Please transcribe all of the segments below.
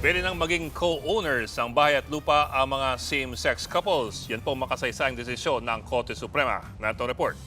Pwede nang maging co-owners ng bahay at lupa ang mga same-sex couples. Yan po makasaysayang desisyon ng Korte Suprema. Narito ang report.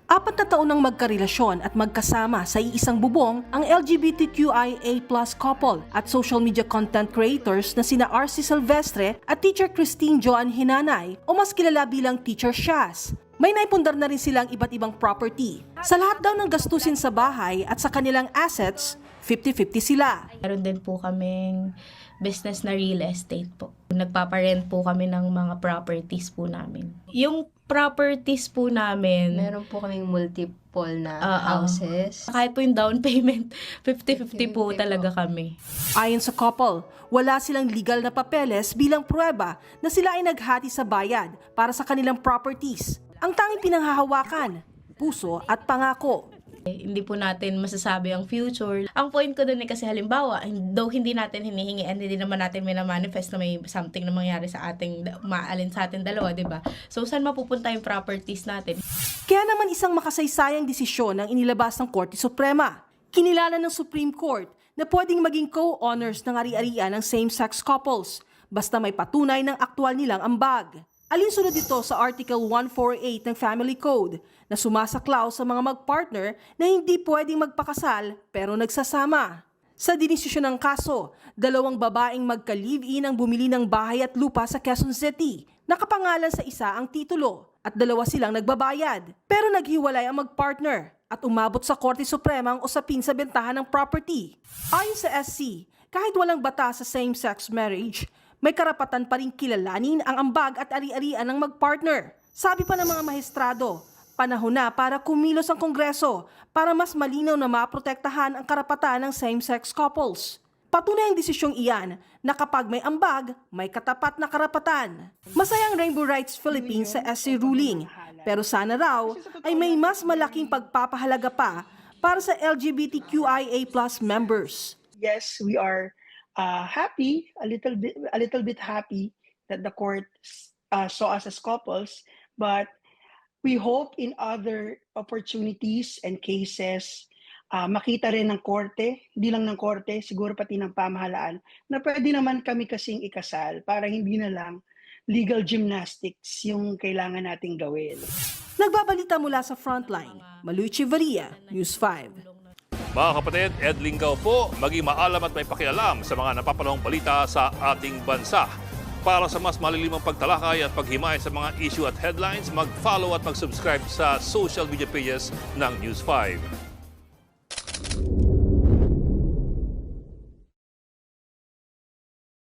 4 na taon nang magkarelasyon at magkasama sa iisang bubong ang LGBTQIA+ couple at social media content creators na sina RC Silvestre at Teacher Christine Joan Hinanay o mas kilala bilang Teacher Shaz. May naipundar na rin silang iba't ibang property. Sa lahat daw ng gastusin sa bahay at sa kanilang assets, 50-50 sila. Meron din po kaming business na real estate po. Nagpaparent po kami ng mga properties po namin. Yung properties po namin, Meron po kaming multiple na houses. kahit po yung down payment, 50-50 po 50-50 talaga kami. Ayon sa couple, wala silang legal na papeles bilang pruweba na sila ay naghati sa bayad para sa kanilang properties. Ang tanging pinanghahawakan, puso at pangako. Hindi po natin masasabi ang future. Ang point ko dun kasi halimbawa, though hindi natin hinihingi and hindi naman natin minamanifest na may something na mangyari sa ating, maalin sa ating dalawa, di ba? So, saan mapupunta yung properties natin? Kaya naman isang makasaysayang desisyon ang inilabas ng Korte Suprema. Kinilala ng Supreme Court na pwedeng maging co-owners ng ari-arian ng same-sex couples basta may patunay ng aktwal nilang ambag. Alinsunod ito sa Article 148 ng Family Code na sumasaklaw sa mga mag-partner na hindi pwedeng magpakasal pero nagsasama. Sa dinisisyon ng kaso, 2 babaeng magka-live-in ang bumili ng bahay at lupa sa Quezon City. Nakapangalan sa isa ang titulo at 2 silang nagbabayad. Pero naghiwalay ang mag-partner at umabot sa Korte Suprema ang usapin sa bentahan ng property. Ayon sa SC, kahit walang batas sa same-sex marriage, may karapatan pa rin kilalanin ang ambag at ari-arian ng mag-partner. Sabi pa ng mga maestrado, panahon na para kumilos ang Kongreso para mas malinaw na maprotektahan ang karapatan ng same-sex couples. Patunay ang desisyong iyan na kapag may ambag, may katapat na karapatan. Masayang Rainbow Rights Philippines sa SC ruling, pero sana raw ay may mas malaking pagpapahalaga pa para sa LGBTQIA+ members. Yes, we are happy, a little bit happy that the court saw us as couples, but we hope in other opportunities and cases makita rin ng korte, hindi lang ng korte, siguro pati ng pamahalaan, na pwede naman kami kasing ikasal para hindi na lang legal gymnastics yung kailangan nating gawin. Nagbabalita mula sa Frontline, Malu Echeverria, News 5. Mga kapatid, Ed Lingaw po, maging maalam at may pakialam sa mga napapanahong balita sa ating bansa. Para sa mas malilimang pagtalakay at paghimay sa mga issue at headlines, mag-follow at mag-subscribe sa social media pages ng News 5.